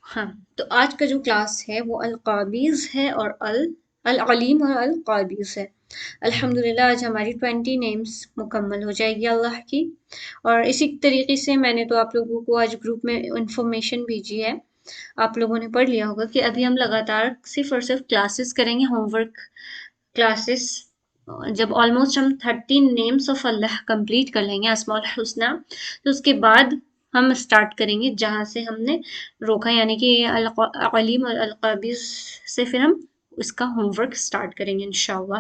ہاں، تو آج کا جو کلاس ہے وہ القابیز ہے اور العلیم اور القابیز ہے۔ الحمدللہ آج ہماری 20 نیمز مکمل ہو جائے گی اللہ کی۔ اور اسی طریقے سے میں نے تو آپ لوگوں کو آج گروپ میں انفارمیشن بھیجی ہے، آپ لوگوں نے پڑھ لیا ہوگا کہ ابھی ہم لگاتار صرف اور صرف کلاسز کریں گے، ہوم ورک کلاسز۔ جب آلموسٹ ہم 13 نیمز آف اللہ کمپلیٹ کر لیں گے، اسماء الحسنہ، تو اس کے بعد ہم اسٹارٹ کریں گے جہاں سے ہم نے روکا، یعنی کہ علیم اور القابیز سے پھر ہم اس کا ہوم ورک اسٹارٹ کریں گے انشاءاللہ۔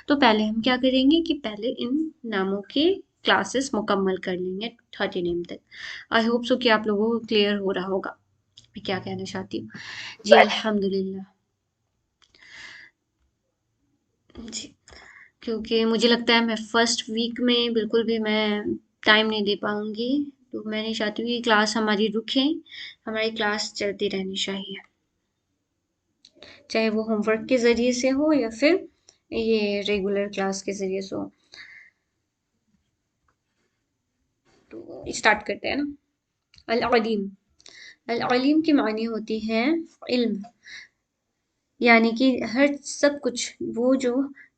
تو پہلے ہم کیا کریں گے کہ پہلے ان ناموں کے کلاسز مکمل کر لیں گے 30 نیم تک۔ آئی ہوپ سو کہ آپ لوگوں کو کلیئر ہو رہا ہوگا میں کیا کہنا چاہتی ہوں۔ جی الحمدللہ جی، کیونکہ مجھے لگتا ہے میں فرسٹ ویک میں بالکل بھی میں ٹائم نہیں دے پاؤں گی، تو میں نہیں چاہتی ہوں کہ کلاس ہماری رکے، ہماری کلاس چلتی رہنی چاہیے، چاہے وہ ہوم ورک کے ذریعے سے ہو یا پھر یہ ریگولر کلاس کے ذریعے سے ہو۔ تو اسٹارٹ کرتے ہیں نا۔ العلیم، العلیم کی معنی ہوتی ہے علم، یعنی کہ سب کچھ، وہ جو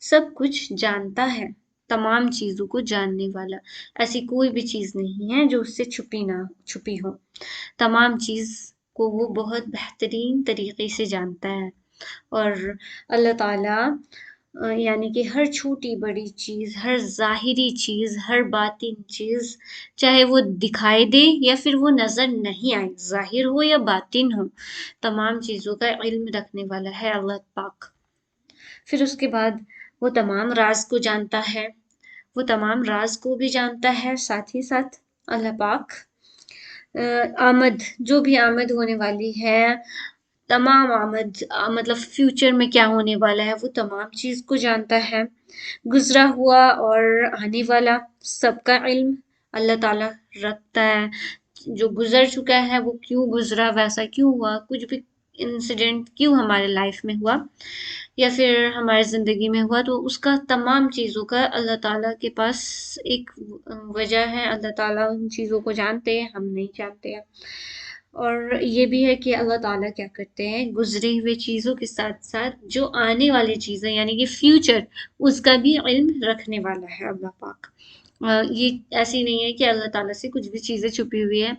سب کچھ جانتا ہے، تمام چیزوں کو جاننے والا۔ ایسی کوئی بھی چیز نہیں ہے جو اس سے چھپی ہو، تمام چیز کو وہ بہت بہترین طریقے سے جانتا ہے۔ اور اللہ تعالیٰ یعنی کہ ہر چھوٹی بڑی چیز، ہر ظاہری چیز، ہر باطن چیز، چاہے وہ دکھائی دے یا پھر وہ نظر نہیں آئے، ظاہر ہو یا باطن ہو، تمام چیزوں کا علم رکھنے والا ہے اللہ پاک۔ پھر اس کے بعد وہ تمام راز کو جانتا ہے، وہ تمام راز کو بھی جانتا ہے، ساتھ ہی ساتھ اللہ پاک آمد، جو بھی آمد ہونے والی ہے، تمام آمد، مطلب فیوچر میں کیا ہونے والا ہے، وہ تمام چیز کو جانتا ہے۔ گزرا ہوا اور آنے والا سب کا علم اللہ تعالیٰ رکھتا ہے۔ جو گزر چکا ہے وہ کیوں گزرا، ویسا کیوں ہوا، کچھ بھی انسیڈنٹ کیوں ہمارے لائف میں ہوا یا پھر ہماری زندگی میں ہوا، تو اس کا تمام چیزوں کا اللہ تعالیٰ کے پاس ایک وجہ ہے۔ اللہ تعالیٰ ان چیزوں کو جانتے ہیں، ہم نہیں جانتے ہیں۔ اور یہ بھی ہے کہ اللہ تعالیٰ کیا کرتے ہیں، گزرے ہوئے چیزوں کے ساتھ ساتھ جو آنے والی چیزیں یعنی کہ فیوچر، اس کا بھی علم رکھنے والا ہے اللہ پاک۔ یہ ایسی نہیں ہے کہ اللہ تعالیٰ سے کچھ بھی چیزیں چھپی ہوئی ہیں،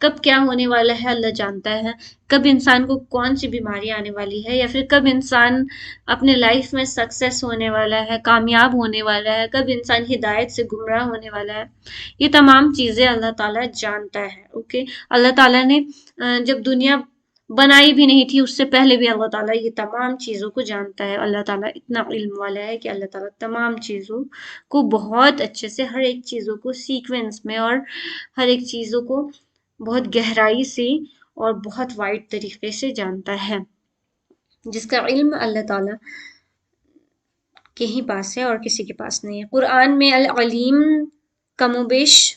کب کیا ہونے والا ہے اللہ جانتا ہے، کب انسان کو کون سی بیماری آنے والی ہے، یا پھر کب انسان اپنے لائف میں سکسیس ہونے والا ہے، کامیاب ہونے والا ہے، کب انسان ہدایت سے گمراہ ہونے والا ہے، یہ تمام چیزیں اللہ تعالیٰ جانتا ہے۔ اوکے، اللہ تعالیٰ نے جب دنیا بنائی بھی نہیں تھی اس سے پہلے بھی اللہ تعالیٰ یہ تمام چیزوں کو جانتا ہے۔ اللہ تعالیٰ اتنا علم والا ہے کہ اللہ تعالیٰ تمام چیزوں کو بہت اچھے سے، ہر ایک چیزوں کو سیکوینس میں اور ہر ایک چیزوں کو بہت گہرائی سے اور بہت وائڈ طریقے سے جانتا ہے، جس کا علم اللہ تعالیٰ کے ہی پاس ہے اور کسی کے پاس نہیں ہے۔ قرآن میں العلیم کم و بیش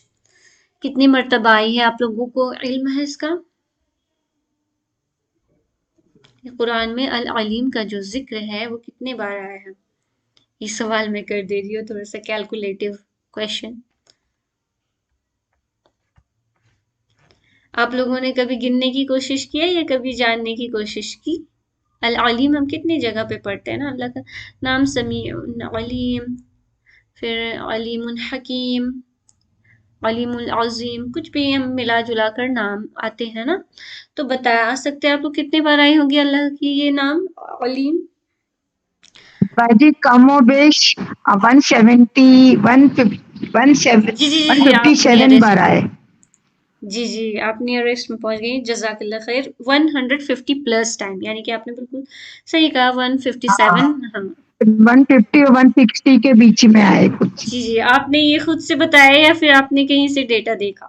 کتنی مرتبہ آئی ہے، آپ لوگوں کو علم ہے اس کا؟ قرآن میں العلیم کا جو ذکر ہے وہ کتنے بار آیا ہے؟ یہ سوال میں کر دے رہی ہوں، تھوڑا سا کیلکولیٹو کویشچن۔ آپ لوگوں نے کبھی گننے کی کوشش کی ہے یا کبھی جاننے کی کوشش کی؟ العلیم ہم کتنی جگہ پہ پڑھتے ہیں نا، اللہ کا نام سمیع علیم، پھر علیم حکیم، علیم العظیم، کچھ بھی ہم ملا جلا کر نام آتے ہیں نا۔ تو بتا سکتے ہیں آپ کو کتنے بار آئی ہوگی اللہ کی یہ نام علیم؟ باجی کم و بیش 170 جی جی جی آپ 157 بار آئے۔ جی آپ نیئرسٹ میں پہنچ گئی، جزاک اللہ خیر۔ 150 پلس ٹائم، یعنی کہ آپ نے بالکل صحیح کہا، 157۔ ہاں 150 اور 160 کے بیچ میں آئے کچھ۔ جی آپ نے یہ خود سے بتایا یا پھر آپ نے کہیں سے ڈیٹا دیکھا؟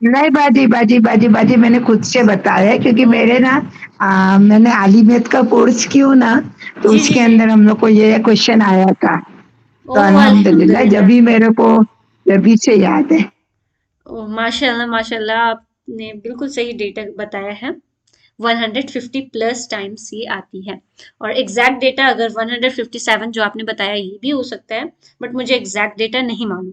نہیں باجی میں نے خود سے بتایا، کیونکہ میرے نا میں نے عالمیت کا کورس کیوں نا، تو جی اس جی کے جی اندر ہم لوگ کو یہ کوشچن آیا تھا، تو او الحمدللہ الحمدللہ، جبھی میرے کو جبھی سے یاد ہے۔ ماشاء اللہ آپ نے بالکل صحیح ڈیٹا بتایا ہے۔ 150 پلس ٹائمس یہ آتی ہے، اور ایگزیکٹ ڈیٹا اگر 157 جو آپ نے بتایا یہ بھی ہو سکتا ہے، بٹ مجھے ایگزیکٹ ڈیٹا نہیں معلوم۔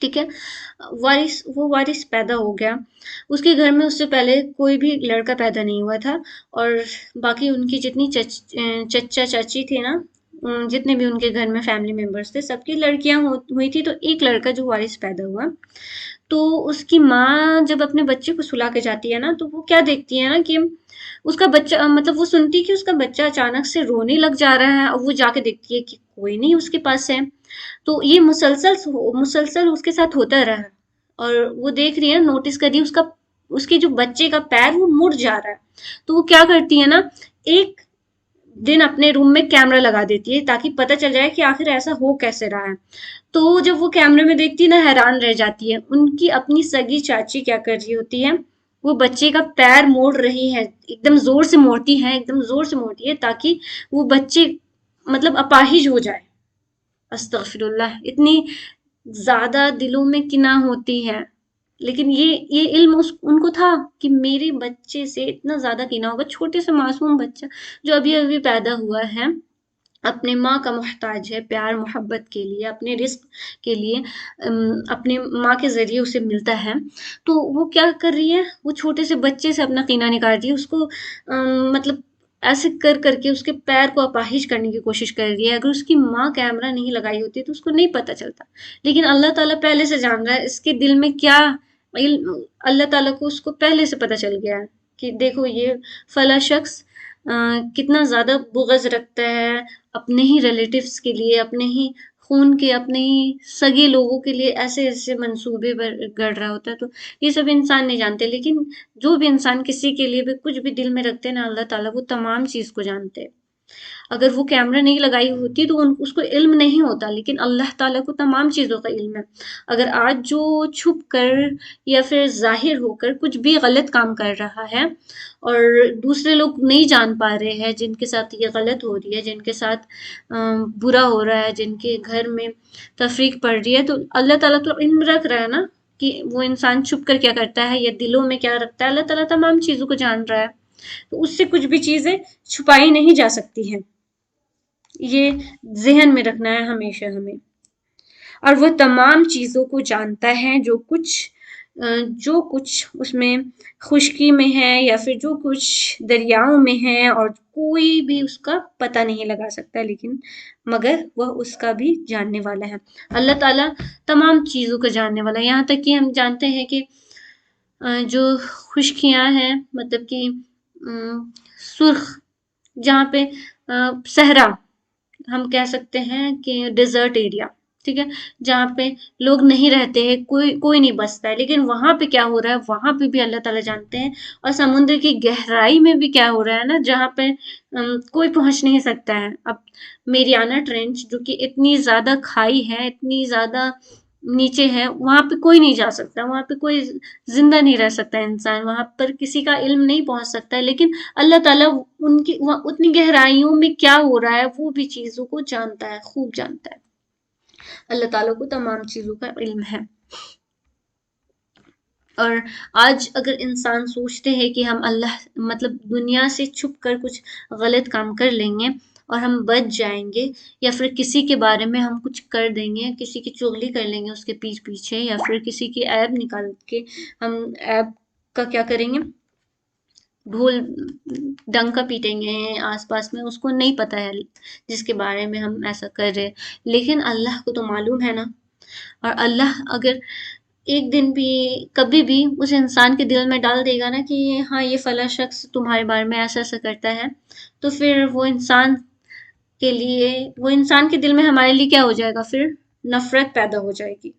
ٹھیک ہے، وارث پیدا ہو گیا، اس کے گھر میں اس سے پہلے کوئی بھی لڑکا پیدا نہیں ہوا تھا، اور باقی ان کی جتنی چچا چاچی تھے نا، جتنے بھی ان کے گھر میں فیملی ممبرس تھے، سب کی لڑکیاں ہوئی تھی، تو ایک لڑکا جو وارث پیدا ہوا، تو اس کی ماں جب اپنے بچے کو سلا کے جاتی ہے نا، تو وہ کیا دیکھتی ہے نا کہ اس کا بچہ، مطلب وہ سنتی کہ اس کا بچہ اچانک سے رونے لگ جا رہا ہے، اور وہ جا کے دیکھتی ہے کہ کوئی نہیں اس کے پاس ہے، تو یہ مسلسل اس کے ساتھ ہوتا رہا، اور وہ دیکھ رہی ہے، نوٹس کر رہی ہے اس کے جو بچے کا پیر وہ مڑ جا رہا ہے، تو وہ کیا کرتی ہے نا، ایک دن اپنے روم میں کیمرا لگا دیتی ہے تاکہ پتہ چل جائے کہ آخر ایسا ہو کیسے رہا ہے، تو جب وہ کیمرے میں دیکھتی ہے نا، حیران رہ جاتی ہے، ان کی اپنی سگی چاچی کیا کر رہی ہوتی ہے، وہ بچے کا پیر موڑ رہی ہے، ایک دم زور سے موڑتی ہے، ایک دم زور سے موڑتی ہے تاکہ وہ بچے مطلب اپاہج ہو جائے۔ استغفر اللہ، اتنی زیادہ دلوں میں کنا ہوتی ہے، لیکن یہ علم ان کو تھا کہ میرے بچے سے اتنا زیادہ کنا ہوگا، چھوٹے سے معصوم بچہ جو ابھی ابھی پیدا ہوا ہے، اپنے ماں کا محتاج ہے، پیار محبت کے لیے، اپنے رزق کے لیے، اپنے ماں کے ذریعے اسے ملتا ہے، تو وہ کیا کر رہی ہے، وہ چھوٹے سے بچے سے اپنا کینہ نکال رہی ہے، اس کو مطلب ایسے کر کر کے اس کے پیر کو اپاہج کرنے کی کوشش کر رہی ہے، اگر اس کی ماں کیمرہ نہیں لگائی ہوتی تو اس کو نہیں پتا چلتا، لیکن اللہ تعالیٰ پہلے سے جان رہا ہے اس کے دل میں کیا علم، اللہ تعالیٰ کو اس کو پہلے سے پتا چل گیا ہے کہ دیکھو یہ فلاں شخص کتنا زیادہ بغض رکھتا ہے اپنے ہی ریلیٹیوز کے لیے، اپنے ہی خون کے، اپنے ہی سگے لوگوں کے لیے ایسے ایسے منصوبے گڑ رہا ہوتا ہے، تو یہ سب انسان نہیں جانتے، لیکن جو بھی انسان کسی کے لیے بھی کچھ بھی دل میں رکھتے ہیں نا، اللہ تعالیٰ وہ تمام چیز کو جانتے ہیں، اگر وہ کیمرہ نہیں لگائی ہوتی تو اس کو علم نہیں ہوتا، لیکن اللہ تعالیٰ کو تمام چیزوں کا علم ہے، اگر آج جو چھپ کر یا پھر ظاہر ہو کر کچھ بھی غلط کام کر رہا ہے، اور دوسرے لوگ نہیں جان پا رہے ہیں جن کے ساتھ یہ غلط ہو رہی ہے، جن کے ساتھ برا ہو رہا ہے، جن کے گھر میں تفریق پڑ رہی ہے، تو اللہ تعالیٰ تو علم رکھ رہا ہے نا کہ وہ انسان چھپ کر کیا کرتا ہے یا دلوں میں کیا رکھتا ہے، اللہ تعالیٰ تمام چیزوں کو جان رہا ہے، تو اس سے کچھ بھی چیزیں چھپائی نہیں جا سکتی ہیں، یہ ذہن میں رکھنا ہے ہمیشہ ہمیں، اور وہ تمام چیزوں کو جانتا ہے، جو کچھ اس میں خشکی میں ہے یا پھر جو کچھ دریاؤں میں ہے، اور کوئی بھی اس کا پتہ نہیں لگا سکتا، لیکن مگر وہ اس کا بھی جاننے والا ہے، اللہ تعالیٰ تمام چیزوں کا جاننے والا ہے، یہاں تک کہ ہم جانتے ہیں کہ جو خشکیاں ہیں، مطلب کہ سرخ، جہاں پہ صحرا، ہم کہہ سکتے ہیں کہ ڈیزرٹ ایریا، ٹھیک ہے، جہاں پہ لوگ نہیں رہتے ہیں، کوئی نہیں بستا ہے، لیکن وہاں پہ کیا ہو رہا ہے وہاں پہ بھی اللہ تعالیٰ جانتے ہیں، اور سمندر کی گہرائی میں بھی کیا ہو رہا ہے نا، جہاں پہ کوئی پہنچ نہیں سکتا ہے، اب میریانا ٹرینچ جو کہ اتنی زیادہ کھائی ہے، اتنی زیادہ نیچے ہے، وہاں پہ کوئی نہیں جا سکتا، وہاں پہ کوئی زندہ نہیں رہ سکتا انسان، وہاں پر کسی کا علم نہیں پہنچ سکتا ہے، لیکن اللہ تعالیٰ اتنی گہرائیوں میں کیا ہو رہا ہے وہ بھی چیزوں کو جانتا ہے، خوب جانتا ہے، اللہ تعالیٰ کو تمام چیزوں کا علم ہے، اور آج اگر انسان سوچتے ہیں کہ ہم اللہ مطلب دنیا سے چھپ کر کچھ غلط کام کر لیں گے اور ہم بچ جائیں گے، یا پھر کسی کے بارے میں ہم کچھ کر دیں گے، کسی کی چغلی کر لیں گے اس کے پیچھے، یا پھر کسی کی عیب نکال کے ہم عیب کا کیا کریں گے، ڈھول ڈنکا پیٹیں گے آس پاس میں، اس کو نہیں پتا ہے جس کے بارے میں ہم ایسا کر رہے، لیکن اللہ کو تو معلوم ہے نا، اور اللہ اگر ایک دن بھی کبھی بھی اس انسان کے دل میں ڈال دے گا نا کہ ہاں یہ فلاں شخص تمہارے بارے میں ایسا ایسا کرتا ہے، تو پھر وہ انسان کے دل میں ہمارے لیے کیا ہو جائے گا، پھر نفرت پیدا ہو جائے گی،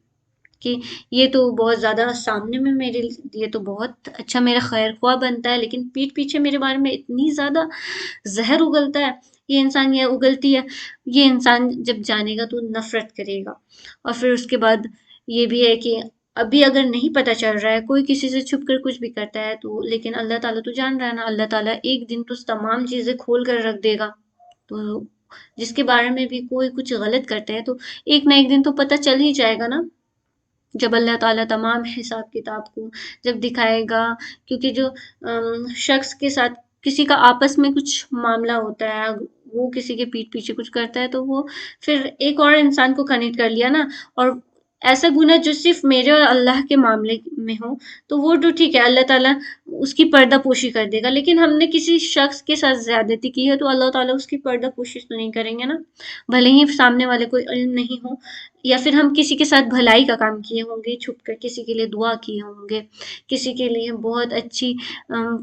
کہ یہ تو بہت زیادہ سامنے میں میرے یہ تو بہت اچھا میرا خیر خواہ بنتا ہے، لیکن پیٹھ پیچھے میرے بارے میں اتنی زیادہ زہر اگلتا ہے، یہ انسان یہ اگلتی ہے، یہ انسان جب جانے گا تو نفرت کرے گا، اور پھر اس کے بعد یہ بھی ہے کہ ابھی اگر نہیں پتا چل رہا ہے، کوئی کسی سے چھپ کر کچھ بھی کرتا ہے تو، لیکن اللہ تعالیٰ تو جان رہا ہے نا، اللہ تعالیٰ ایک دن تو تمام چیزیں کھول کر رکھ دے گا، تو جس کے بارے میں بھی کوئی کچھ غلط کرتا ہے تو ایک نہ ایک دن تو پتہ چل ہی جائے گا نا، جب اللہ تعالیٰ تمام حساب کتاب کو جب دکھائے گا، کیونکہ جو شخص کے ساتھ کسی کا آپس میں کچھ معاملہ ہوتا ہے، وہ کسی کے پیٹھ پیچھے کچھ کرتا ہے، تو وہ پھر ایک اور انسان کو کنیکٹ کر لیا نا، اور ایسا گناہ جو صرف میرے اور اللہ کے معاملے میں ہو تو وہ تو ٹھیک ہے، اللہ تعالیٰ اس کی پردہ پوشی کر دے گا، لیکن ہم نے کسی شخص کے ساتھ زیادتی کی ہے تو اللہ تعالیٰ اس کی پردہ پوشی تو نہیں کریں گے نا، بھلے ہی سامنے والے کو علم نہیں ہو، یا پھر ہم کسی کے ساتھ بھلائی کا کام کیے ہوں گے چھپ کر، کسی کے لیے دعا کیے ہوں گے، کسی کے لیے بہت اچھی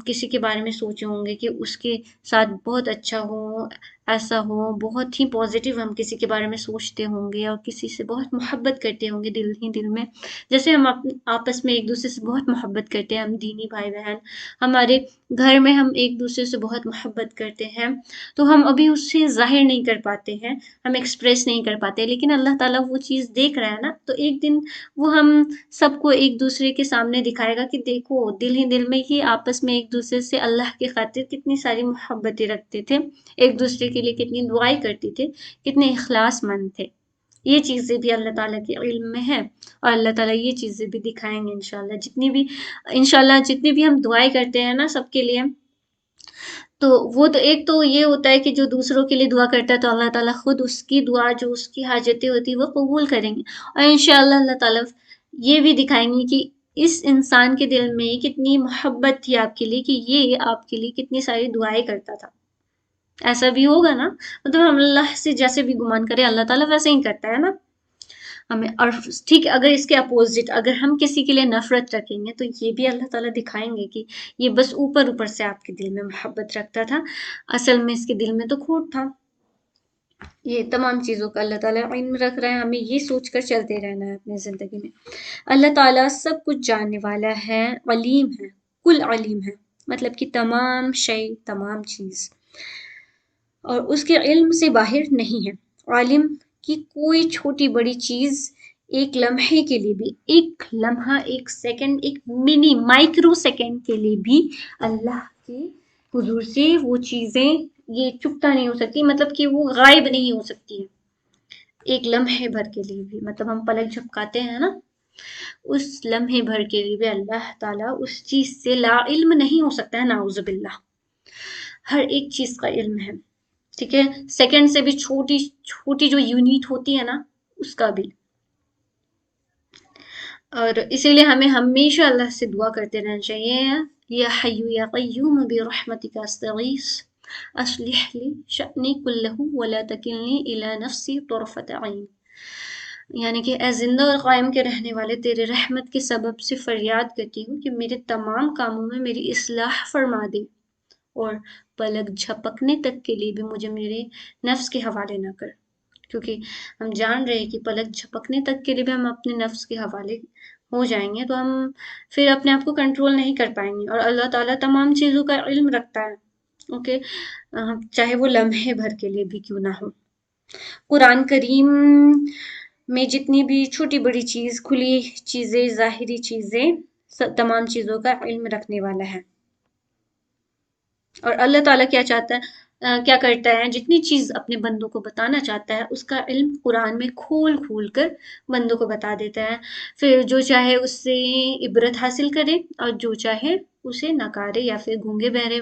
کسی کے بارے میں سوچے ہوں گے کہ اس کے ساتھ بہت اچھا ہو، ایسا ہو، بہت ہی پازیٹیو ہم کسی کے بارے میں سوچتے ہوں گے اور کسی سے بہت محبت کرتے ہوں گے دل ہی دل میں، جیسے ہم آپس میں ایک دوسرے سے بہت محبت کرتے ہیں، ہم دینی بھائی بہن، ہمارے گھر میں ہم ایک دوسرے سے بہت محبت کرتے ہیں، تو ہم ابھی اس سے ظاہر نہیں کر پاتے ہیں، ہم ایکسپریس نہیں کر پاتے، لیکن اللہ تعالیٰ وہ چیز دیکھ رہا ہے نا، تو ایک دن وہ ہم سب کو ایک دوسرے کے سامنے دکھائے گا کہ دیکھو دل ہی دل میں ہی آپس میں ایک دوسرے سے اللہ کی خاطر کتنی ساری محبتیں رکھتے تھے، ایک دوسرے کے لیے کتنی دعائیں کرتے تھے، کتنے اخلاص مند تھے۔ یہ چیزیں بھی اللہ تعالیٰ کے علم میں ہے، اور اللہ تعالیٰ یہ چیزیں بھی دکھائیں گے انشاءاللہ، جتنی بھی ہم دعائیں کرتے ہیں نا سب کے لیے، تو وہ تو ایک تو یہ ہوتا ہے کہ جو دوسروں کے لیے دعا کرتا ہے تو اللہ تعالیٰ خود اس کی دعا جو اس کی حاجتیں ہوتی ہیں وہ قبول کریں گے، اور انشاءاللہ اللہ تعالیٰ یہ بھی دکھائیں گے کہ اس انسان کے دل میں کتنی محبت تھی آپ کے لیے، کہ یہ آپ کے لیے کتنی ساری دعائیں کرتا تھا۔ ایسا بھی ہوگا نا، مطلب ہم اللہ سے جیسے بھی گمان کریں اللہ تعالیٰ ویسے ہی کرتا ہے نا ہمیں، اور ٹھیک ہے اگر اس کے اپوزٹ اگر ہم کسی کے لیے نفرت رکھیں گے تو یہ بھی اللہ تعالیٰ دکھائیں گے کہ یہ بس اوپر اوپر سے آپ کے دل میں محبت رکھتا تھا، اصل میں اس کے دل میں تو کھوٹ تھا۔ یہ تمام چیزوں کا اللہ تعالیٰ علم رکھ رہا ہے، ہمیں یہ سوچ کر چلتے رہنا ہے اپنی زندگی میں۔ اللہ تعالیٰ سب کچھ جاننے والا ہے، علیم ہے، کل علیم ہے، مطلب کہ تمام شے، تمام چیز، اور اس کے علم سے باہر نہیں ہے۔ عالم کی کوئی چھوٹی بڑی چیز ایک لمحے کے لیے بھی، ایک لمحہ، ایک سیکنڈ، ایک منی مائکرو سیکنڈ کے لیے بھی اللہ کے حضور سے وہ چیزیں یہ چپتا نہیں ہو سکتی، مطلب کہ وہ غائب نہیں ہو سکتی ہے ایک لمحے بھر کے لیے بھی، مطلب ہم پلک جھپکاتے ہیں نا، اس لمحے بھر کے لیے بھی اللہ تعالیٰ اس چیز سے لا علم نہیں ہو سکتا ہے، نعوذ باللہ، ہر ایک چیز کا علم ہے، ٹھیک ہے، سیکنڈ سے بھی چھوٹی چھوٹی جو یونٹ ہوتی ہے نا اس کا بھی، اور اسی لیے ہمیں ہمیشہ اللہ سے دعا کرتے رہنا چاہیے، یا حی یا قیوم برحمتک استغیث اصلح لی شأنی کلہ ولا تکلنی الی نفسی طرفت عین، یعنی کہ اے زندہ اور قائم کے رہنے والے، تیرے رحمت کے سبب سے فریاد کرتی ہوں کہ میرے تمام کاموں میں میری اصلاح فرما دے، اور پلک جھپکنے تک کے لیے بھی مجھے میرے نفس کے حوالے نہ کر، کیونکہ ہم جان رہے ہیں کہ پلک جھپکنے تک کے لیے بھی ہم اپنے نفس کے حوالے ہو جائیں گے تو ہم پھر اپنے آپ کو کنٹرول نہیں کر پائیں گے، اور اللہ تعالیٰ تمام چیزوں کا علم رکھتا ہے، اوکے، چاہے وہ لمحے بھر کے لیے بھی کیوں نہ ہو۔ قرآن کریم میں جتنی بھی چھوٹی بڑی چیز، کھلی چیزیں، ظاہری چیزیں، تمام چیزوں کا علم رکھنے والا ہے، اور اللہ تعالیٰ کیا چاہتا ہے، کیا کرتا ہے، جتنی چیز اپنے بندوں کو بتانا چاہتا ہے اس کا علم قرآن میں کھول کھول کر بندوں کو بتا دیتا ہے، پھر جو چاہے اس سے عبرت حاصل کرے اور جو چاہے اسے نکارے یا پھر گونگے بہرے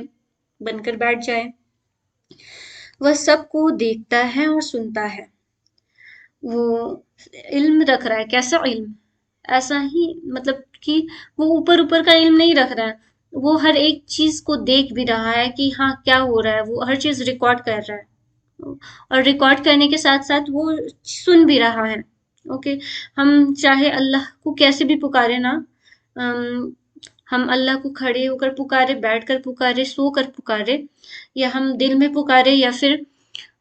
بن کر بیٹھ جائے۔ وہ سب کو دیکھتا ہے اور سنتا ہے، وہ علم رکھ رہا ہے، کیسا علم، ایسا ہی مطلب کہ وہ اوپر اوپر کا علم نہیں رکھ رہا ہے، وہ ہر ایک چیز کو دیکھ بھی رہا ہے کہ ہاں کیا ہو رہا ہے، وہ ہر چیز ریکارڈ کر رہا ہے، اور ریکارڈ کرنے کے ساتھ ساتھ وہ سن بھی رہا ہے، اوکے، ہم چاہے اللہ کو کیسے بھی پکارے نا، ہم اللہ کو کھڑے ہو کر پکارے، بیٹھ کر پکارے، سو کر پکارے، یا ہم دل میں پکارے یا پھر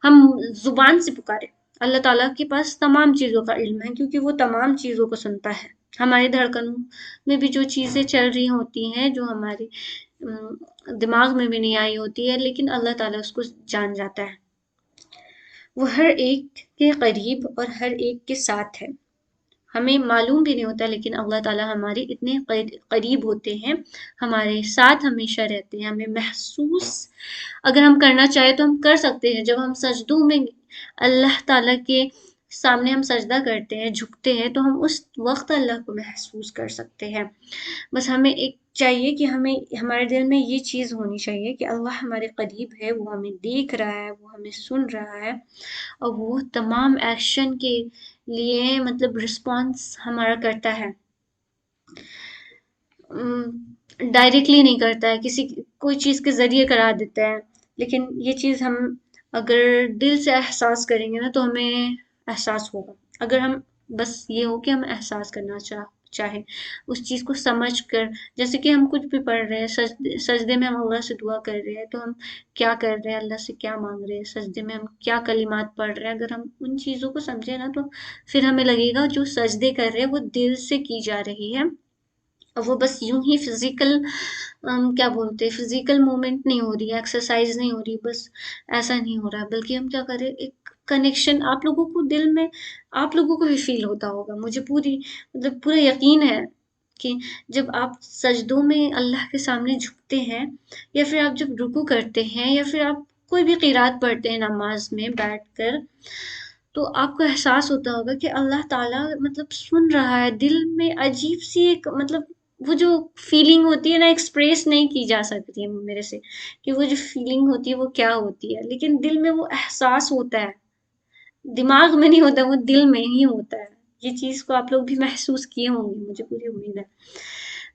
ہم زبان سے پکارے، اللہ تعالیٰ کے پاس تمام چیزوں کا علم ہے، کیونکہ وہ تمام چیزوں کو سنتا ہے، ہماری دھڑکنوں میں بھی جو چیزیں چل رہی ہوتی ہیں جو ہمارے دماغ میں بھی نہیں آئی ہوتی ہے، لیکن اللہ تعالیٰ اس کو جان جاتا ہے، وہ ہر ایک کے قریب اور ہر ایک کے ساتھ ہے، ہمیں معلوم بھی نہیں ہوتا لیکن اللہ تعالیٰ ہمارے اتنے قریب ہوتے ہیں، ہمارے ساتھ ہمیشہ رہتے ہیں، ہمیں محسوس اگر ہم کرنا چاہیں تو ہم کر سکتے ہیں، جب ہم سجدوں میں اللہ تعالیٰ کے سامنے ہم سجدہ کرتے ہیں، جھکتے ہیں، تو ہم اس وقت اللہ کو محسوس کر سکتے ہیں، بس ہمیں ایک چاہیے کہ ہمیں ہمارے دل میں یہ چیز ہونی چاہیے کہ اللہ ہمارے قریب ہے، وہ ہمیں دیکھ رہا ہے، وہ ہمیں سن رہا ہے، اور وہ تمام ایکشن کے لیے مطلب رسپانس ہمارا کرتا ہے، ڈائریکٹلی نہیں کرتا ہے، کسی کوئی چیز کے ذریعے کرا دیتا ہے، لیکن یہ چیز ہم اگر دل سے احساس کریں گے نا تو ہمیں احساس ہوگا، اگر ہم بس یہ ہو کہ ہم احساس کرنا چاہیں اس چیز کو سمجھ کر، جیسے کہ ہم کچھ بھی پڑھ رہے ہیں، سجدے میں ہم اللہ سے دعا کر رہے ہیں تو ہم کیا کر رہے ہیں، اللہ سے کیا مانگ رہے ہیں، سجدے میں ہم کیا کلمات پڑھ رہے ہیں، اگر ہم ان چیزوں کو سمجھے نا تو پھر ہمیں لگے گا جو سجدے کر رہے ہیں وہ دل سے کی جا رہی ہے، اور وہ بس یوں ہی فزیکل کیا بولتے فزیکل موومنٹ نہیں ہو رہی ہے، ایکسرسائز نہیں ہو رہی، بس ایسا نہیں ہو رہا ہے، بلکہ ہم کیا کریں، ایک کنیکشن آپ لوگوں کو دل میں، آپ لوگوں کو بھی فیل ہوتا ہوگا، مجھے پوری مطلب پورا یقین ہے کہ جب آپ سجدوں میں اللہ کے سامنے جھکتے ہیں، یا پھر آپ جب رکوع کرتے ہیں، یا پھر آپ کوئی بھی قرات پڑھتے ہیں نماز میں بیٹھ کر، تو آپ کو احساس ہوتا ہوگا کہ اللہ تعالیٰ مطلب سن رہا ہے، دل میں عجیب سی ایک مطلب وہ جو فیلنگ ہوتی ہے نا، ایکسپریس نہیں کی جا سکتی ہے میرے سے، کہ وہ جو فیلنگ ہوتی ہے وہ کیا ہوتی ہے، لیکن دل میں وہ احساس ہوتا ہے، دماغ میں نہیں ہوتا، وہ دل میں ہی ہوتا ہے، یہ چیز کو آپ لوگ بھی محسوس کیے ہوں گے، مجھے پوری امید ہے،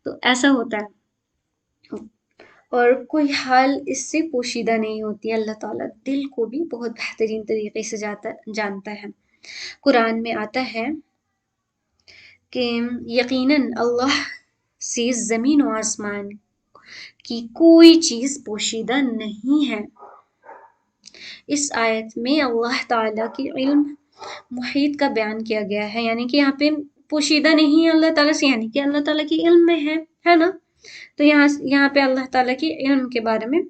تو ایسا ہوتا ہے، اور کوئی حال اس سے پوشیدہ نہیں ہوتی ہے، اللہ تعالیٰ دل کو بھی بہت بہترین طریقے سے جانتا ہے، قرآن میں آتا ہے کہ یقیناً اللہ سے زمین و آسمان کی کوئی چیز پوشیدہ نہیں ہے، اس آیت میں اللہ تعالیٰ کی علم محیط کا بیان کیا گیا ہے، یعنی کہ یہاں پہ پوشیدہ نہیں ہے اللہ تعالیٰ سے، یعنی کہ اللہ تعالیٰ کی علم میں ہے نا، تو یہاں پہ اللہ تعالیٰ کی علم کے بارے میں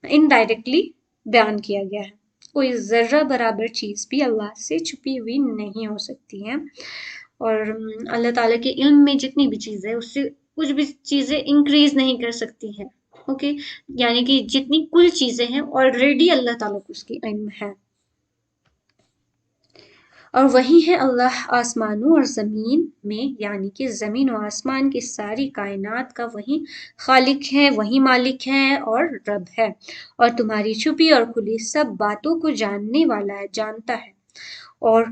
انڈائریکٹلی بیان کیا گیا ہے، کوئی ذرہ برابر چیز بھی اللہ سے چھپی ہوئی نہیں ہو سکتی ہے، اور اللہ تعالیٰ کے علم میں جتنی بھی چیزیں اس سے کچھ بھی چیزیں انکریز نہیں کر سکتی ہیں، اوکے، یعنی کہ جتنی کل چیزیں ہیں آلریڈی اللہ تعالیٰ کو اس کی علم ہے، اور وہی ہے اللہ آسمانوں اور زمین میں، یعنی کہ زمین و آسمان کی ساری کائنات کا وہی خالق ہے، وہی مالک ہے اور رب ہے، اور تمہاری چھپی اور کھلی سب باتوں کو جاننے والا ہے، جانتا ہے، اور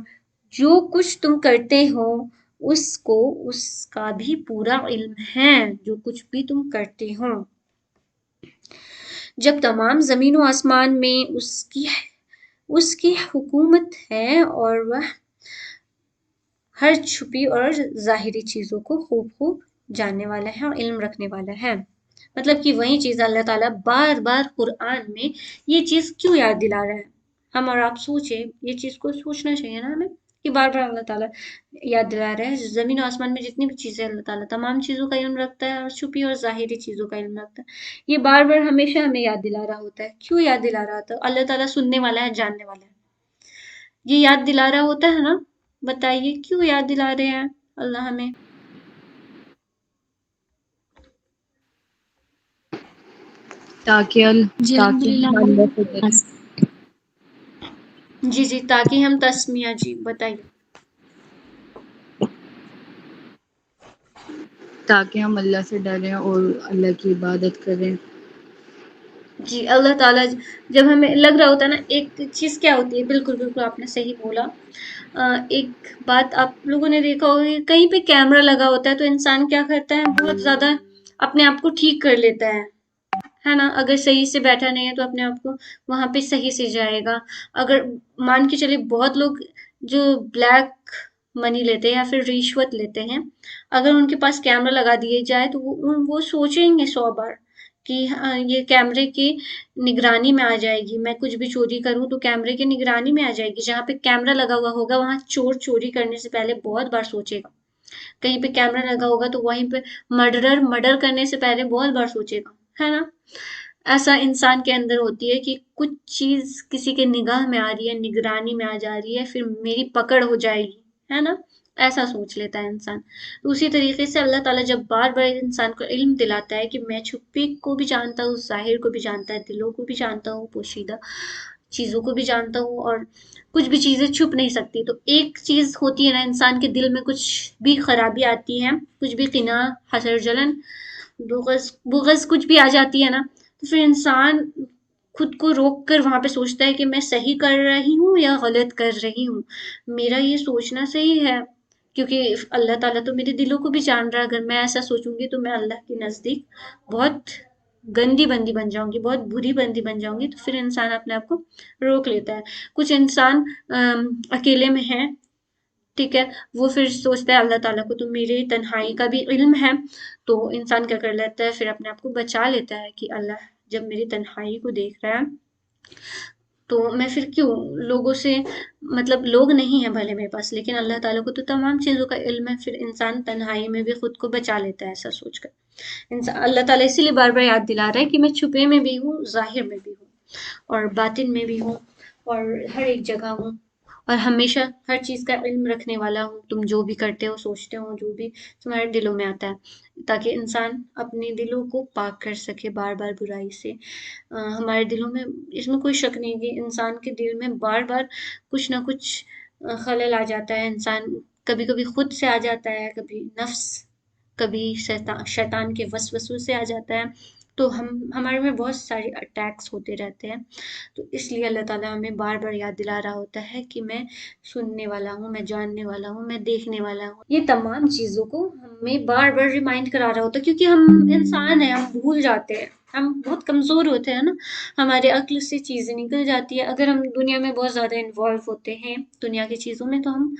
جو کچھ تم کرتے ہو اس کو اس کا بھی پورا علم ہے، جو کچھ بھی تم کرتے ہو، جب تمام زمین و آسمان میں اس کی حکومت ہے، اور وہ ہر چھپی اور ظاہری چیزوں کو خوب خوب جاننے والا ہے اور علم رکھنے والا ہے، مطلب کہ وہی چیز اللہ تعالیٰ بار بار قرآن میں یہ چیز کیوں یاد دلا رہا ہے، ہم اور آپ سوچیں، یہ چیز کو سوچنا چاہیے نا ہمیں، کہ بار بار اللہ تعالیٰ یاد دلا رہا ہے، زمین و آسمان میں جتنی بھی چیزیں اللہ تعالیٰ تمام چیزوں کا علم رکھتا ہے، اور چھپی اور ظاہری چیزوں کا علم رکھتا ہے، یہ بار بار ہمیشہ ہمیں یاد دلا رہا ہوتا ہے، کیوں یاد دلا رہا ہوتا ہے، اللہ تعالیٰ سننے والا ہے، جاننے والا ہے، یہ یاد دلا رہا ہوتا ہے نا، بتائیے کیوں یاد دلا رہے ہیں اللہ ہمیں، تاکہ جی تاکہ الحمدللہ ہم اللہ سے ڈریں، جی جی، تاکہ ہم تسمیہ، جی بتائیے، تاکہ ہم اللہ سے ڈریں اور اللہ کی عبادت کریں۔ جی اللہ تعالیٰ جب ہمیں لگ رہا ہوتا ہے نا، ایک چیز کیا ہوتی ہے، بالکل بالکل آپ نے صحیح بولا، ایک بات آپ لوگوں نے دیکھا ہوگا کہ کہیں پہ کیمرہ لگا ہوتا ہے تو انسان کیا کرتا ہے، بہت زیادہ اپنے آپ کو ٹھیک کر لیتا ہے نا، اگر صحیح سے بیٹھا نہیں ہے تو اپنے آپ کو وہاں پہ صحیح سے جائے گا، اگر مان کے چلے بہت لوگ جو بلیک منی لیتے ہیں یا پھر رشوت لیتے ہیں، اگر ان کے پاس کیمرہ لگا دیے جائے تو وہ سوچیں گے 100 بار کہ یہ کیمرے کی نگرانی میں آ جائے گی، میں کچھ بھی چوری کروں تو کیمرے کی نگرانی میں آ جائے گی، جہاں پہ کیمرہ لگا ہوا ہوگا وہاں چور چوری کرنے سے پہلے بہت بار سوچے گا، کہیں پہ کیمرہ لگا ہوگا تو وہیں پہ مرڈر کرنے سے پہلے بہت بار سوچے گا، ہے نا، ایسا انسان کے اندر ہوتی ہے کہ کچھ چیز کسی کے نگاہ میں آ رہی ہے، نگرانی میں آ جا رہی ہے، پھر میری پکڑ ہو جائے گی، ہے نا، ایسا سوچ لیتا ہے انسان، تو اسی طریقے سے اللہ تعالیٰ جب بار بار انسان کو علم دلاتا ہے کہ میں چھپی کو بھی جانتا ہوں، ظاہر کو بھی جانتا ہے، دلوں کو بھی جانتا ہوں، پوشیدہ چیزوں کو بھی جانتا ہوں، اور کچھ بھی چیزیں چھپ نہیں سکتی، تو ایک چیز ہوتی ہے نا، انسان کے دل میں کچھ بھی خرابی آتی ہے، کچھ بھی قنا، حسد، جلن، بغض کچھ بھی آ جاتی ہے نا، تو پھر انسان خود کو روک کر وہاں پہ سوچتا ہے کہ میں صحیح کر رہی ہوں یا غلط کر رہی ہوں، میرا یہ سوچنا صحیح ہے، کیونکہ اللہ تعالیٰ تو میرے دلوں کو بھی جان رہا ہے، اگر میں ایسا سوچوں گی تو میں اللہ کے نزدیک بہت گندی بندی بن جاؤں گی، بہت بری بندی بن جاؤں گی، تو پھر انسان اپنے آپ کو روک لیتا ہے۔ کچھ انسان اکیلے میں ہیں، ٹھیک ہے، وہ پھر سوچتا ہے اللہ تعالیٰ کو تو میری تنہائی کا بھی علم ہے، تو انسان کیا کر لیتا ہے، پھر اپنے آپ کو بچا لیتا ہے کہ اللہ جب میری تنہائی کو دیکھ رہا ہے تو میں پھر کیوں لوگوں سے، مطلب لوگ نہیں ہیں بھلے میرے پاس، لیکن اللہ تعالیٰ کو تو تمام چیزوں کا علم ہے، پھر انسان تنہائی میں بھی خود کو بچا لیتا ہے ایسا سوچ کر۔ اللہ تعالیٰ اسی لیے بار بار یاد دلا رہا ہے کہ میں چھپے میں بھی ہوں، ظاہر میں بھی ہوں، اور باطن میں بھی ہوں، اور ہر ایک جگہ ہوں، اور ہمیشہ ہر چیز کا علم رکھنے والا ہوں، تم جو بھی کرتے ہو، سوچتے ہو، جو بھی تمہارے دلوں میں آتا ہے، تاکہ انسان اپنے دلوں کو پاک کر سکے بار بار برائی سے۔ ہمارے دلوں میں اس میں کوئی شک نہیں کہ انسان کے دل میں بار بار کچھ نہ کچھ خلل آ جاتا ہے، انسان کبھی کبھی خود سے آ جاتا ہے، کبھی نفس، کبھی شیطان کے وسوسوں سے آ جاتا ہے، تو ہمارے میں بہت سارے اٹیکس ہوتے رہتے ہیں، تو اس لیے اللہ تعالیٰ ہمیں بار بار یاد دلا رہا ہوتا ہے کہ میں سننے والا ہوں، میں جاننے والا ہوں، میں دیکھنے والا ہوں، یہ تمام چیزوں کو ہمیں بار بار ریمائنڈ کرا رہا ہوتا ہے، کیونکہ ہم انسان ہیں، ہم بھول جاتے ہیں، ہم بہت کمزور ہوتے ہیں نا، ہمارے عقل سے چیزیں نکل جاتی ہے، اگر ہم دنیا میں بہت زیادہ انوالو ہوتے ہیں دنیا کی چیزوں میں تو ہم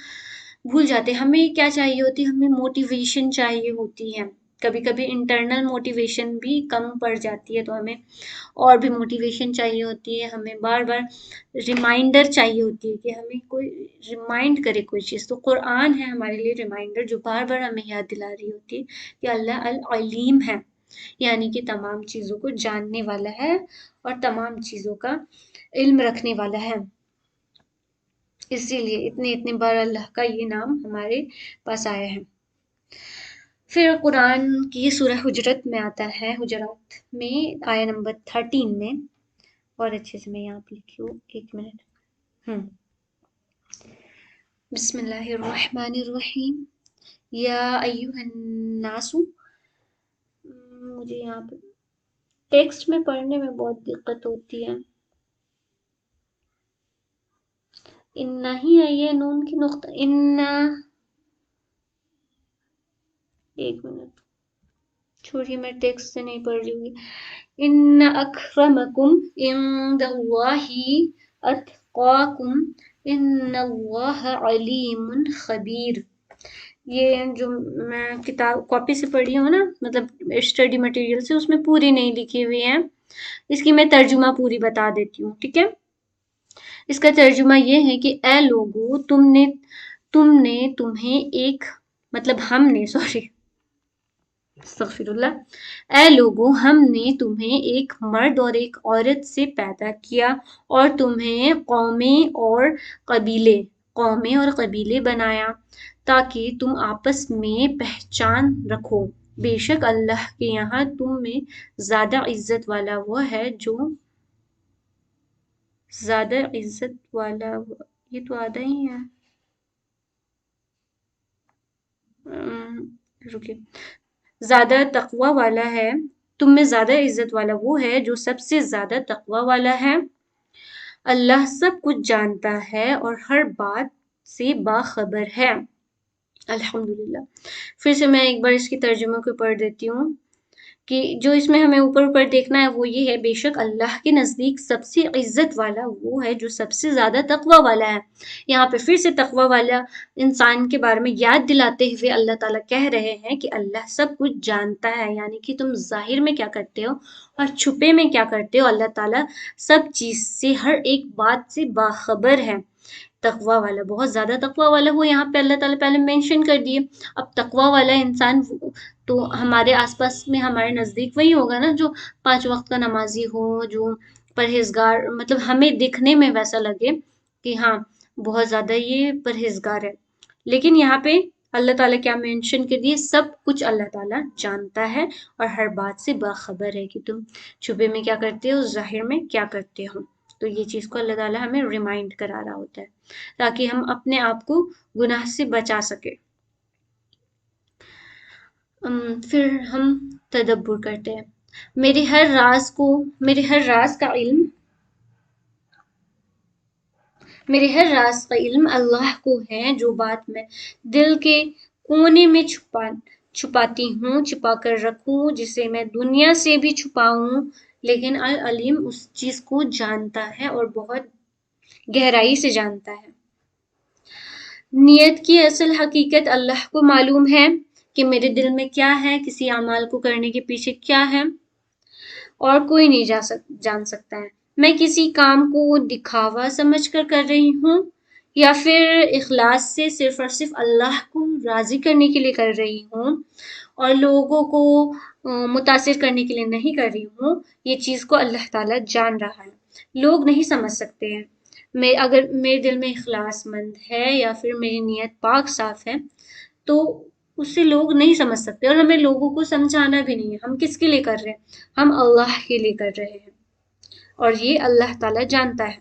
بھول جاتے ہیں، ہمیں کیا چاہیے ہوتی ہے، ہمیں موٹیویشن چاہیے ہوتی ہے، کبھی کبھی انٹرنل موٹیویشن بھی کم پڑ جاتی ہے، تو ہمیں اور بھی موٹیویشن چاہیے ہوتی ہے، ہمیں بار بار ریمائنڈر چاہیے ہوتی ہے کہ ہمیں کوئی ریمائنڈ کرے کوئی چیز، تو قرآن ہے ہمارے لیے ریمائنڈر، جو بار بار ہمیں یاد دلا رہی ہوتی ہے کہ اللہ العلیم ہے، یعنی کہ تمام چیزوں کو جاننے والا ہے اور تمام چیزوں کا علم رکھنے والا ہے، اسی لیے اتنے اتنے بار اللہ کا یہ نام ہمارے پاس آیا ہے۔ پھر قرآن کی سورہ حجرت میں آتا ہے، حجرات میں آیا نمبر 13 میں، اور اچھے سے میں یہاں پہ لکھی ہوں، ایک منٹ، بسم اللہ الرحمن الرحیم، یا ایوہ الناس، مجھے یہاں پہ ٹیکسٹ میں پڑھنے میں بہت دقت ہوتی ہے، انہ ہی ہے یہ نون کی نقطہ، انہ، ایک منٹ چھوڑیے، میں ٹیکسٹ سے نہیں پڑھ رہی ہوں گی، ان اکرمکم عند اللہ اتقاکم ان اللہ علیم خبیر، یہ جو میں کتاب کاپی سے پڑھی ہوں نا، مطلب اسٹڈی مٹیریل سے، اس میں پوری نہیں لکھی ہوئی ہے، اس کی میں ترجمہ پوری بتا دیتی ہوں، ٹھیک ہے۔ اس کا ترجمہ یہ ہے کہ اے لوگو، تمہیں ایک، مطلب ہم نے، سوری استغفر اللہ، اے لوگو، ہم نے تمہیں ایک مرد اور ایک عورت سے پیدا کیا اور تمہیں قومیں اور قبیلے بنایا تاکہ تم آپس میں پہچان رکھو، بے شک اللہ کے یہاں تم میں زیادہ عزت والا وہ ہے جو زیادہ عزت والا، یہ تو آدھا ہی ہے، رکے، زیادہ تقوی والا ہے، تم میں زیادہ عزت والا وہ ہے جو سب سے زیادہ تقوی والا ہے، اللہ سب کچھ جانتا ہے اور ہر بات سے باخبر ہے۔ الحمدللہ، پھر سے میں ایک بار اس کی ترجمہ کو پڑھ دیتی ہوں کہ جو اس میں ہمیں اوپر اوپر دیکھنا ہے وہ یہ ہے، بے شک اللہ کے نزدیک سب سے عزت والا وہ ہے جو سب سے زیادہ تقوی والا ہے۔ یہاں پہ پھر سے تقوی والا انسان کے بارے میں یاد دلاتے ہوئے اللہ تعالیٰ کہہ رہے ہیں کہ اللہ سب کچھ جانتا ہے، یعنی کہ تم ظاہر میں کیا کرتے ہو اور چھپے میں کیا کرتے ہو، اللہ تعالیٰ سب چیز سے، ہر ایک بات سے باخبر ہے۔ تقوی والا، بہت زیادہ تقوی والا، وہ یہاں پہ اللہ تعالیٰ پہلے مینشن کر دیے، اب تقوی والا انسان تو ہمارے آس پاس میں، ہمارے نزدیک وہی ہوگا نا جو 5 وقت کا نمازی ہو، جو پرہیزگار، مطلب ہمیں دکھنے میں ویسا لگے کہ ہاں بہت زیادہ یہ پرہیزگار ہے، لیکن یہاں پہ اللہ تعالیٰ کیا مینشن کر دیے، سب کچھ اللہ تعالیٰ جانتا ہے اور ہر بات سے باخبر ہے کہ تم چھپے میں کیا کرتے ہو، ظاہر میں کیا کرتے ہو، تو یہ چیز کو اللہ تعالیٰ ہمیں ریمائنڈ کرا رہا ہوتا ہے تاکہ ہم اپنے آپ کو گناہ سے بچا سکے۔ پھر ہم تدبر کرتے ہیں، میرے ہر راز کا علم میرے ہر راز کا علم اللہ کو ہے، جو بات میں دل کے کونے میں چھپاتی ہوں، چھپا کر رکھوں، جسے میں دنیا سے بھی چھپاؤں، لیکن العلیم اس چیز کو جانتا ہے اور بہت گہرائی سے جانتا ہے۔ نیت کی اصل حقیقت اللہ کو معلوم ہے کہ میرے دل میں کیا ہے، کسی اعمال کو کرنے کے پیچھے کیا ہے، اور کوئی نہیں جان سکتا ہے۔ میں کسی کام کو دکھاوا سمجھ کر رہی ہوں یا پھر اخلاص سے صرف اور صرف اللہ کو راضی کرنے کے لیے کر رہی ہوں اور لوگوں کو متاثر کرنے کے لیے نہیں کر رہی ہوں، یہ چیز کو اللہ تعالیٰ جان رہا ہے۔ لوگ نہیں سمجھ سکتے ہیں۔ اگر میرے دل میں اخلاص مند ہے یا پھر میری نیت پاک صاف ہے تو اسے لوگ نہیں سمجھ سکتے، اور ہمیں لوگوں کو سمجھانا بھی نہیں ہے۔ ہم کس کے لیے کر رہے ہیں؟ ہم اللہ کے لیے کر رہے ہیں، اور یہ اللہ تعالیٰ جانتا ہے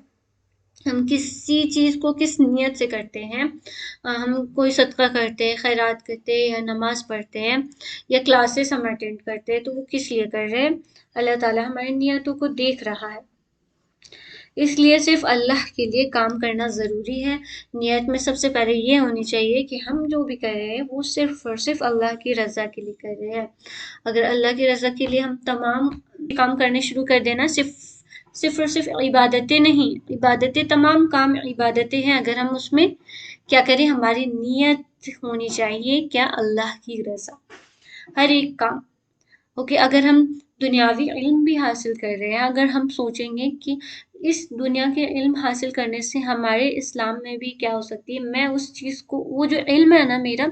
ہم کسی چیز کو کس نیت سے کرتے ہیں۔ ہم کوئی صدقہ کرتے ہیں، خیرات کرتے ہیں، یا نماز پڑھتے ہیں، یا کلاسز ہم اٹینڈ کرتے ہیں، تو وہ کس لیے کر رہے ہیں؟ اللہ تعالیٰ ہماری نیتوں کو دیکھ رہا ہے، اس لیے صرف اللہ کے لیے کام کرنا ضروری ہے۔ نیت میں سب سے پہلے یہ ہونی چاہیے کہ ہم جو بھی کر رہے ہیں وہ صرف اور صرف اللہ کی رضا کے لیے کر رہے ہیں۔ اگر اللہ کی رضا کے لیے ہم تمام کام کرنے شروع کر دینا، صرف اور صرف عبادتیں نہیں، عبادتیں تمام کام عبادتیں ہیں، اگر ہم اس میں کیا کریں، ہماری نیت ہونی چاہیے کیا؟ اللہ کی رضا، ہر ایک کام۔ اوکے، اگر ہم دنیاوی علم بھی حاصل کر رہے ہیں، اگر ہم سوچیں گے کہ اس دنیا کے علم حاصل کرنے سے ہمارے اسلام میں بھی کیا ہو سکتی ہے، میں اس چیز کو، وہ جو علم ہے نا میرا،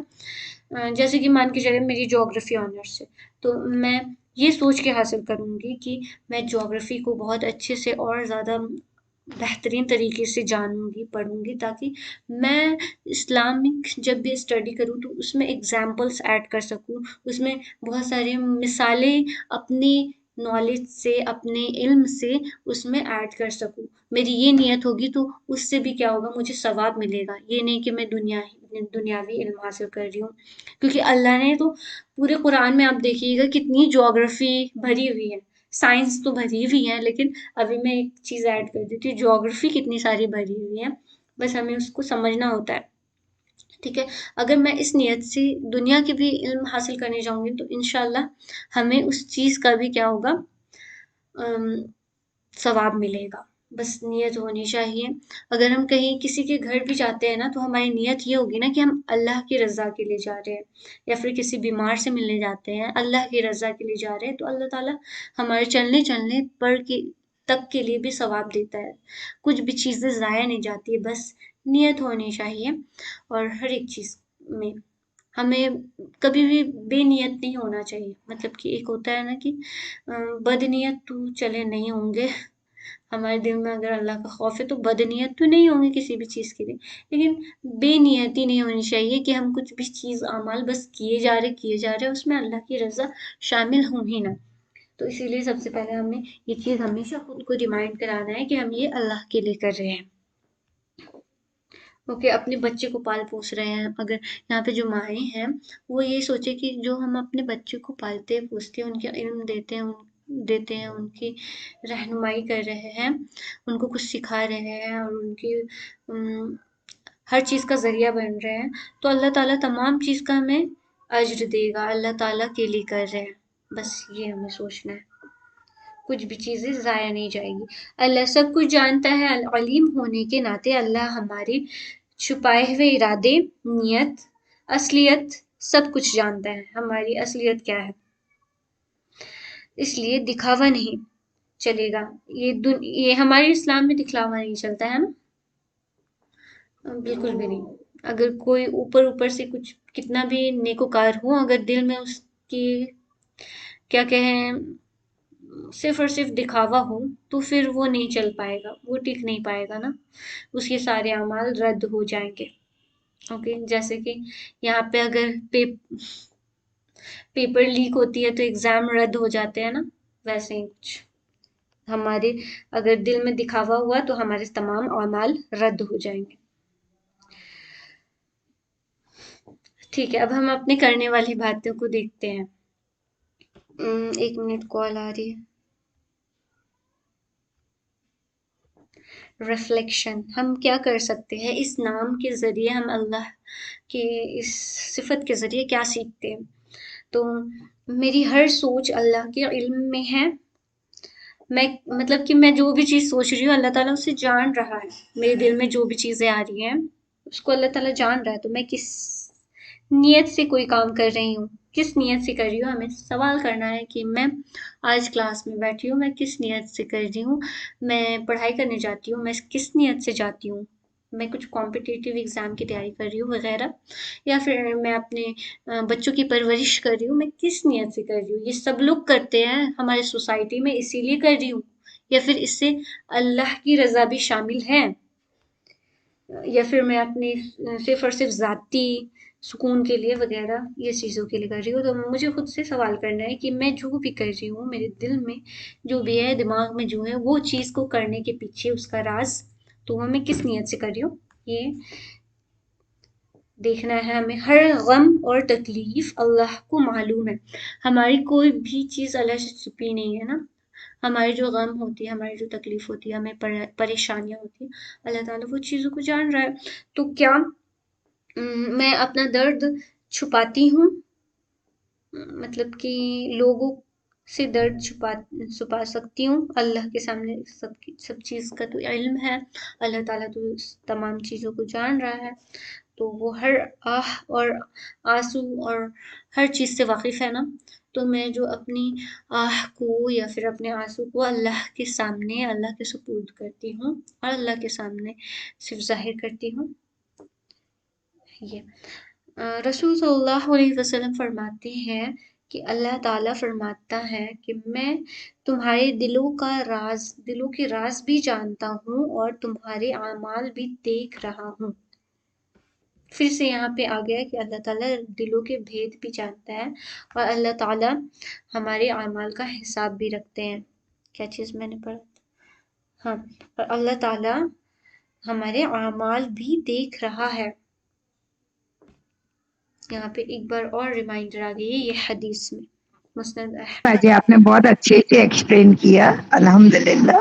جیسے کہ مان کے چلے میری جغرافی آنرس ہے، تو میں یہ سوچ کے حاصل کروں گی کہ میں جغرافی کو بہت اچھے سے اور زیادہ بہترین طریقے سے جانوں گی، پڑھوں گی، تاکہ میں اسلامک جب بھی اسٹڈی کروں تو اس میں ایگزامپلس ایڈ کر سکوں، اس میں بہت سارے مثالیں اپنی نالج سے، اپنے علم سے اس میں ایڈ کر سکوں۔ میری یہ نیت ہوگی تو اس سے بھی کیا ہوگا، مجھے ثواب ملے گا۔ یہ نہیں کہ میں دنیاوی علم حاصل کر رہی ہوں، کیونکہ اللہ نے تو پورے قرآن میں آپ دیکھیے گا کتنی جغرافی بھری ہوئی ہے، سائنس تو بھری ہوئی ہے، لیکن ابھی میں ایک چیز ایڈ کر دیتی ہوں، جغرافی کتنی ساری بھری ہوئی ہے، بس ہمیں اس کو سمجھنا ہوتا ہے۔ ٹھیک ہے، اگر میں اس نیت سے دنیا کے بھی علم حاصل کرنے جاؤں گی تو انشاءاللہ ہمیں اس چیز کا بھی کیا ہوگا، ثواب ملے گا۔ بس نیت ہونی چاہیے۔ اگر ہم کہیں کسی کے گھر بھی جاتے ہیں نا، تو ہماری نیت یہ ہوگی نا کہ ہم اللہ کی رضا کے لیے جا رہے ہیں، یا پھر کسی بیمار سے ملنے جاتے ہیں، اللہ کی رضا کے لیے جا رہے ہیں، تو اللہ تعالیٰ ہمارے چلنے پر تک کے لیے بھی ثواب دیتا ہے۔ کچھ بھی چیزیں ضائع نہیں جاتی ہے، بس نیت ہونی چاہیے، اور ہر ایک چیز میں ہمیں کبھی بھی بے نیت نہیں ہونا چاہیے۔ مطلب کہ ایک ہوتا ہے نا کہ بد نیت تو چلے نہیں ہوں گے، ہمارے دل میں اگر اللہ کا خوف ہے تو بد نیت تو نہیں ہوں گے کسی بھی چیز کے لیے، لیکن بے نیتی نہیں ہونی چاہیے کہ ہم کچھ بھی چیز اعمال بس کیے جا رہے اس میں اللہ کی رضا شامل ہوں ہی نہ۔ تو اسی لیے سب سے پہلے ہمیں یہ چیز ہمیشہ خود کو ریمائنڈ کرانا ہے کہ ہم یہ اللہ کے لیے کر رہے ہیں۔ اوکے، اپنے بچے کو پال پوس رہے ہیں، اگر یہاں پہ جو مائیں ہیں وہ یہ سوچے کہ جو ہم اپنے بچے کو پالتے پوستے ہیں، ان کے علم دیتے ہیں، ان کی رہنمائی کر رہے ہیں، ان کو کچھ سکھا رہے ہیں، اور ان کی ہر چیز کا ذریعہ بن رہے ہیں، تو اللہ تعالیٰ تمام چیز کا ہمیں اجر دے گا، اللہ تعالیٰ کے لیے کر رہے ہیں، بس یہ ہمیں سوچنا ہے۔ کچھ بھی چیزیں ضائع نہیں جائے گی۔ اللہ سب کچھ جانتا ہے، علیم ہونے کے ناطے اللہ ہمارے چھپائے ہوئے ارادے، نیت، اصلیت سب کچھ جانتا ہے، ہماری اصلیت کیا ہے۔ اس لیے دکھاوا نہیں چلے گا، یہ ہمارے اسلام میں دکھلاوا نہیں چلتا ہے نا، بالکل بھی نہیں۔ اگر کوئی اوپر سے کچھ کتنا بھی نیکوکار ہو، اگر دل میں اس کی کیا کہیں صرف اور صرف دکھاوا ہو، تو پھر وہ نہیں چل پائے گا، وہ ٹک نہیں پائے گا نا، اس کے سارے اعمال رد ہو جائیں گے۔ اوکے، جیسے کہ یہاں پہ اگر پیپر لیک ہوتی ہے تو ایگزام رد ہو جاتے ہیں نا، ویسے ہی کچھ ہمارے اگر دل میں دکھاوا ہوا تو ہمارے تمام اعمال رد ہو جائیں گے۔ ٹھیک ہے، اب ہم اپنے کرنے والی باتوں کو دیکھتے ہیں۔ 1 منٹ، کال آ رہی ہے۔ ریفلیکشن، ہم کیا کر سکتے ہیں اس نام کے ذریعے، ہم اللہ کے اس صفت کے ذریعے کیا سیکھتے ہیں. تو میری ہر سوچ اللہ کے علم میں ہے. میں مطلب کہ میں جو بھی چیز سوچ رہی ہوں اللہ تعالیٰ اسے جان رہا ہے. میرے دل میں جو بھی چیزیں آ رہی ہیں اس کو اللہ تعالیٰ جان رہا ہے. تو میں کس نیت سے کوئی کام کر رہی ہوں، کس نیت سے کر رہی ہوں، ہمیں سوال کرنا ہے کہ میں آج کلاس میں بیٹھی ہوں، میں کس نیت سے کر رہی ہوں. میں پڑھائی کرنے جاتی ہوں، میں کس نیت سے جاتی ہوں. میں کچھ کمپٹیٹیو ایگزام کی تیاری کر رہی ہوں وغیرہ، یا پھر میں اپنے بچوں کی پرورش کر رہی ہوں، میں کس نیت سے کر رہی ہوں. یہ سب لوگ کرتے ہیں ہمارے سوسائٹی میں، اسی لیے کر رہی ہوں، یا پھر اس سے اللہ کی رضا بھی شامل ہے، یا پھر میں اپنی صرف اور صرف ذاتی سکون کے لیے وغیرہ یہ چیزوں کے لیے کر رہی ہوں. تو مجھے خود سے سوال کرنا ہے کہ میں جو بھی کر رہی ہوں، میرے دل میں جو بھی ہے، دماغ میں جو ہے، وہ چیز کو کرنے کے پیچھے اس کا راز، تو وہ میں کس نیت سے کر رہی ہوں، یہ دیکھنا ہے ہمیں. ہر غم اور تکلیف اللہ کو معلوم ہے. ہماری کوئی بھی چیز اللہ سے چھپی نہیں ہے نا. ہماری جو غم ہوتی ہے، ہماری جو تکلیف ہوتی ہے، ہمیں پریشانیاں ہوتی ہیں، اللہ تعالیٰ وہ چیزوں کو جان رہا ہے. تو کیا میں اپنا درد چھپاتی ہوں؟ مطلب کہ لوگوں سے درد چھپا سکتی ہوں؟ اللہ کے سامنے سب چیز کا تو علم ہے. اللہ تعالیٰ تو تمام چیزوں کو جان رہا ہے. تو وہ ہر آہ اور آنسو اور ہر چیز سے واقف ہے نا. تو میں جو اپنی آہ کو یا پھر اپنے آنسو کو اللہ کے سامنے، اللہ کے سپرد کرتی ہوں اور اللہ کے سامنے صرف ظاہر کرتی ہوں. یہ رسول صلی اللہ علیہ وسلم فرماتے ہیں کہ اللہ تعالیٰ فرماتا ہے کہ میں تمہارے دلوں کے راز بھی جانتا ہوں اور تمہارے اعمال بھی دیکھ رہا ہوں. پھر سے یہاں پہ آ گیا کہ اللہ تعالیٰ دلوں کے بھید بھی جانتا ہے اور اللہ تعالیٰ ہمارے اعمال کا حساب بھی رکھتے ہیں. کیا چیز میں نے پڑھا؟ ہاں، اور اللہ تعالیٰ ہمارے اعمال بھی دیکھ رہا ہے. یہاں پہ ایک بار اور ریمائنڈر آ گئی ہے یہ حدیث میں، مسند احمد. جی آپ نے بہت اچھے سے ایکسپلین کیا، الحمدللہ،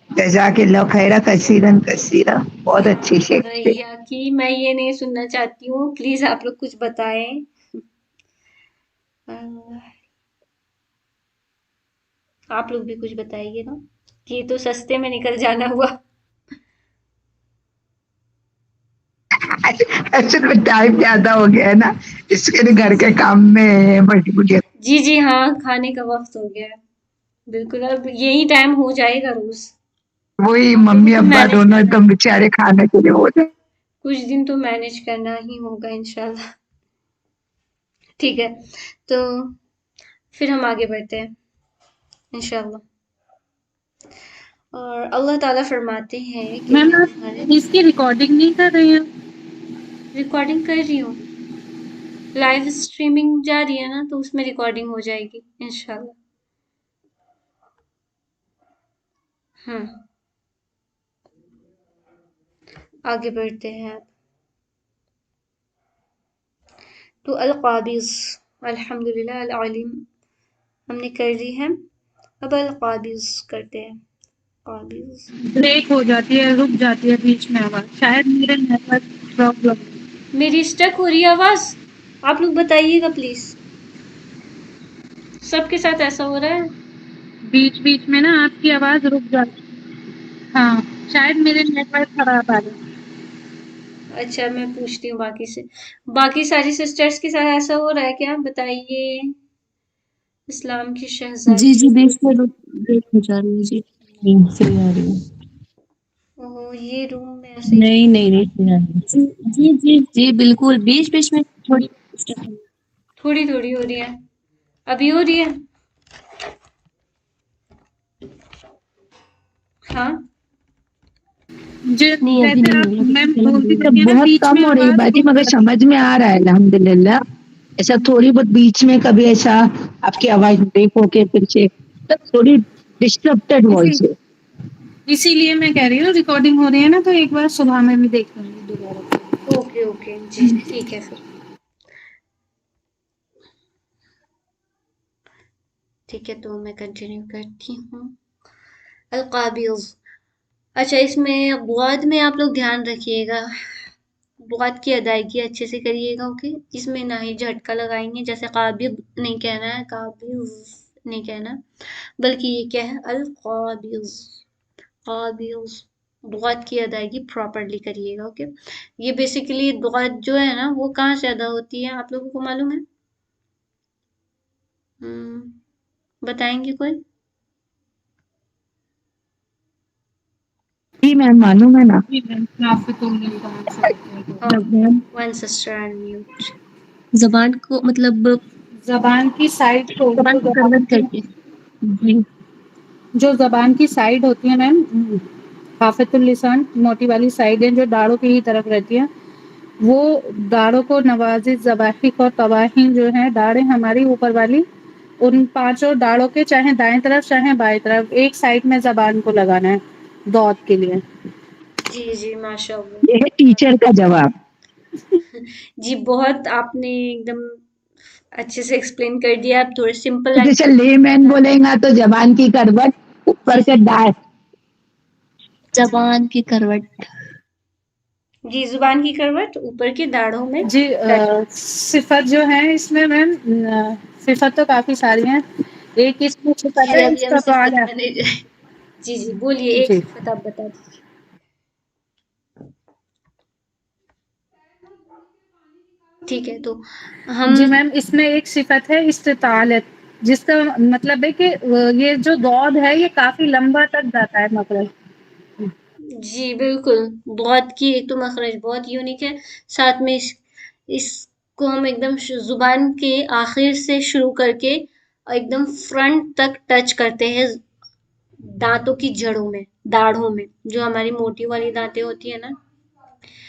جزاک اللہ خیرہ کثیرن کثیرہ. بہت اچھے سے explain. بھیا کی میں یہ نہیں سننا چاہتی ہوں، پلیز آپ لوگ کچھ بتائیں. آپ لوگ بھی کچھ بتائیے نا، یہ تو سستے میں نکل جانا ہوا. ایکچولی میں ٹائم زیادہ ہو گیا ہے نا، اس کے لیے گھر کے کام میں مشغول ہے. جی جی ہاں، کھانے کا وقت ہو گیا ہے. بالکل، اب یہی ٹائم ہو جائے گا روز. وہی آپ لوگوں ممی کو ابا مینج دونوں ایک کرنا دم بیچارے کھانے کے لیے ہوتے. کچھ دن تو مینج کرنا ہی ہوگا انشاءاللہ. ٹھیک ہے، تو پھر ہم آگے بڑھتے ہیں انشاءاللہ. اور اللہ تعالیٰ فرماتے ہیں کہ میم میں تمہارے آپ اس کی ریکارڈنگ نہیں کر رہی ہیں؟ ریکارڈنگ کر رہی ہوں، لائیو اسٹریمنگ جاری ہے نا، تو اس میں ریکارڈنگ ہو جائے گی انشاءاللہ. ہاں، آگے بڑھتے ہیں آپ. تو القابض، الحمدللہ، العلیم ہم نے کر لی ہے. اب القابض کرتے ہیں. قابض، بریک ہو جاتی ہے، رک جاتی ہے بیچ میں آواز، شاید میرے نیٹ ورک پرابلم. میری اسٹک ہو رہی ہے آواز، آپ لوگ بتائیے گا پلیز. سب کے ساتھ ایسا ہو رہا ہے؟ بیچ بیچ میں نا آپ کی آواز رک جاتی ہے. ہاں شاید میرے نیٹ ورک خراب آ رہا ہے. اچھا، میں پوچھتی ہوں باقی سے. باقی ساری سسٹرز کے ساتھ ایسا ہو رہا ہے کیا؟ بتائیے. اسلام کی جی شہزادی. جی بیچ میں بریک ہو جا رہی ہے جی. نہیں صحیح آ رہی ہے. یہ روم میں ایسے ہی نہیں نہیں نہیں صحیح آ رہی ہے. جی جی جی بالکل بیچ بیچ میں تھوڑی تھوڑی تھوڑی ہو رہی ہے. ابھی ہو رہی ہے؟ ہاں جو نہیں ابھی جیسے نہیں ہو آپ رہی ابھی میم تو بولتی الحمدللہ. رہتی ہے نا بہت بیچ کم میں ہو رہی آواز باجی، رک مگر جاتی سمجھ میں آ رہا ہے الحمدللہ. ایسا تھوڑی بہت بیچ میں کبھی ایسا آپ کی آواز بریک ہو کے پھر سے تھوڑی ڈسٹربٹیڈ ہے. وائس ہے. اسی لیے میں کہہ رہی ہوں ریکارڈنگ ہو رہی ہے نا، تو ایک بار صبح میں بھی دیکھ لوں گی دوبارہ. اوکے اوکے جی ٹھیک ہے. پھر ٹھیک ہے، تو میں کنٹینیو کرتی ہوں. القابض، اچھا اس میں بغد میں آپ لوگ دھیان رکھیے گا، بغد کی ادائیگی اچھے سے کریے گا، اوکے؟ اس میں نہ ہی جھٹکا لگائیں گے، جیسے قابض نہیں کہنا ہے، قابض نہیں کہنا، بلکہ یہ کیا ہے القابض، قابض، بغد کی ادائیگی پراپرلی کریے گا، اوکے؟ یہ بیسیکلی بغد جو ہے نا وہ کہاں سے ادا ہوتی ہے آپ لوگوں کو معلوم ہے؟ بتائیں گے کوئی؟ جی میم معلوم ہے نا. جی میم نافذ النظام سے زبان ون سسٹر انمیوٹ. زبان کو مطلب زبان کی سائڈ کو زبان کو کروٹ کر کے. جی جو زبان کی سائڈ ہوتی ہے میم، حافظ اللسان موٹی والی سائڈ ہے جو داڑھوں کی ہی طرف رہتی ہے، وہ داڑھوں کو نوازش ذبائح اور طواہن جو ہیں داڑھیں ہماری اوپر والی، ان پانچوں داڑھوں کے چاہے دائیں طرف چاہے بائیں طرف ایک سائڈ میں زبان کو لگانا ہے دعت کے لیے. جی جی ماشاء اللہ. یہ ہے ٹیچر کا جواب. جی بہت آپ نے ایک دم اچھے سے ایکسپلین کر دیا. آپ تھوڑے سمپل جیسے لے مین بولیں گا تو زبان کی کروٹ اوپر جی کے جی دائیں. زبان کی کروٹ. جی زبان کی کروٹ اوپر کے داڑھوں میں جی ٹچ. صفت جو ہے اس میں میم، صفت تو کافی ساری ہیں، ایک اس میں صفت جی ہے ابھی ہم استفعال صفت ہے. میں نہیں جائیں. جی جی بولیے ایک جی صفت آپ بتا دیجیے. ٹھیک ہے تو ہم جی میم اس میں ایک صفت ہے استطالت، جس کا مطلب ہے کہ یہ جو دود ہے یہ کافی لمبا تک جاتا ہے مطلب. جی بالکل بہت کی ایک تو مخرج بہت یونیک ہے، ساتھ میں اس کو ہم ایک دم زبان کے آخر سے شروع کر کے ایک دم فرنٹ تک ٹچ کرتے ہیں دانتوں کی جڑوں میں، داڑھوں میں، جو ہماری موٹی والی دانتیں ہوتی ہیں نا